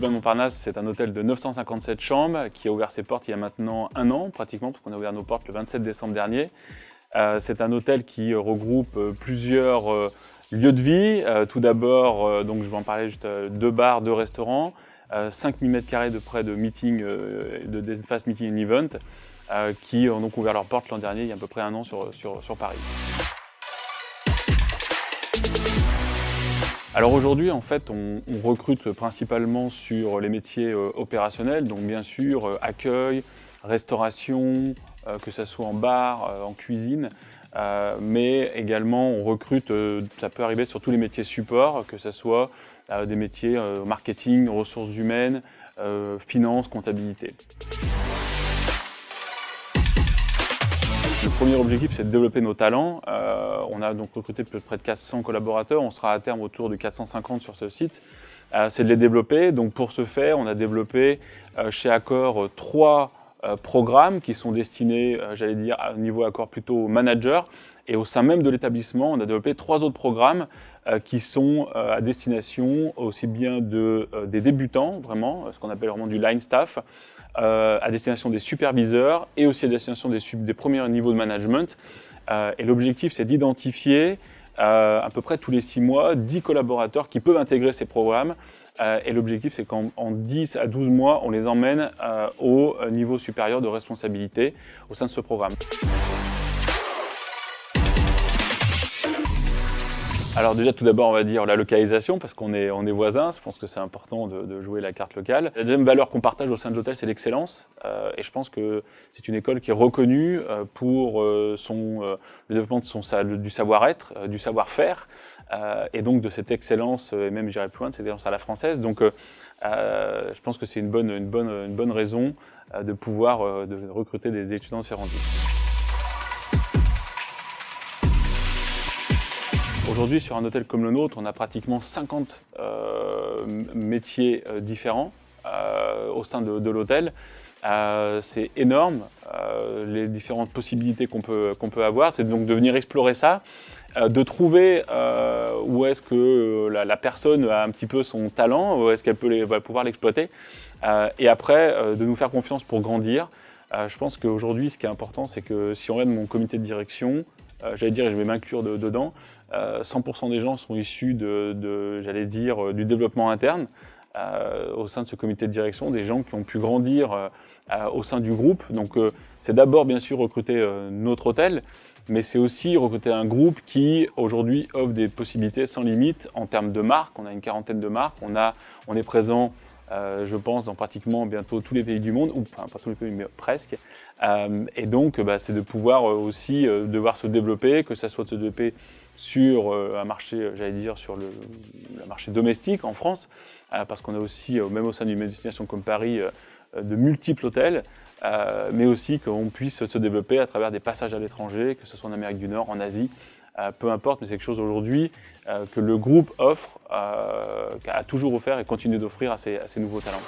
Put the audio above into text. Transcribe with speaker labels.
Speaker 1: Haussmann Montparnasse, c'est un hôtel de 957 chambres qui a ouvert ses portes il y a maintenant 1 an pratiquement, parce qu'on a ouvert nos portes le 27 décembre dernier. C'est un hôtel qui regroupe plusieurs lieux de vie. Tout d'abord, donc je vais en parler juste, 2 bars, 2 restaurants, 5000 m² de près de meeting, d'espace meeting and event, qui ont donc ouvert leurs portes l'an dernier, il y a à peu près 1 an sur Paris. Alors aujourd'hui, en fait, on recrute principalement sur les métiers opérationnels, donc bien sûr accueil, restauration, que ce soit en bar, en cuisine, mais également on recrute, ça peut arriver sur tous les métiers support, que ce soit des métiers marketing, ressources humaines, finance, comptabilité. Le premier objectif, c'est de développer nos talents. On a donc recruté près de 400 collaborateurs, on sera à terme autour de 450 sur ce site. C'est de les développer, donc pour ce faire, on a développé chez Accor 3 programmes qui sont destinés, j'allais dire, au niveau Accor plutôt aux managers. Et au sein même de l'établissement, on a développé 3 autres programmes qui sont à destination aussi bien des débutants, vraiment, ce qu'on appelle vraiment du line staff, à destination des superviseurs et aussi à destination des premiers niveaux de management. Et l'objectif, c'est d'identifier à peu près tous les 6 mois 10 collaborateurs qui peuvent intégrer ces programmes. Et l'objectif, c'est qu'en 10 à 12 mois, on les emmène au niveau supérieur de responsabilité au sein de ce programme. Alors déjà, tout d'abord, on va dire la localisation, parce qu'on est voisins. Je pense que c'est important de jouer la carte locale. La deuxième valeur qu'on partage au sein de l'hôtel, c'est l'excellence. Et je pense que c'est une école qui est reconnue pour le développement du savoir-être, du savoir-faire, et donc de cette excellence, et même j'irai plus loin, de cette excellence à la française. Donc je pense que c'est une bonne raison de pouvoir de recruter des étudiants de Ferrandi. Aujourd'hui, sur un hôtel comme le nôtre, on a pratiquement 50 métiers différents au sein de l'hôtel. C'est énorme, les différentes possibilités qu'on peut avoir. C'est donc de venir explorer ça, de trouver où est-ce que la personne a un petit peu son talent, où est-ce qu'elle va pouvoir l'exploiter, et après de nous faire confiance pour grandir. Je pense qu'aujourd'hui, ce qui est important, c'est que si on regarde mon comité de direction, j'allais dire, et je vais m'inclure dedans, 100% des gens sont issus j'allais dire, du développement interne au sein de ce comité de direction, des gens qui ont pu grandir au sein du groupe. Donc c'est d'abord bien sûr recruter notre hôtel, mais c'est aussi recruter un groupe qui aujourd'hui offre des possibilités sans limite en termes de marques. On a une 40aine de marques, on est présent je pense dans pratiquement bientôt tous les pays du monde, ou enfin pas tous les pays mais presque. Et donc c'est de pouvoir aussi devoir se développer, que ça soit de se développer sur un marché, j'allais dire, sur le marché domestique en France, parce qu'on a aussi, même au sein d'une destination comme Paris, de multiples hôtels, mais aussi qu'on puisse se développer à travers des passages à l'étranger, que ce soit en Amérique du Nord, en Asie, peu importe, mais c'est quelque chose aujourd'hui que le groupe offre, a toujours offert et continue d'offrir à ses nouveaux talents.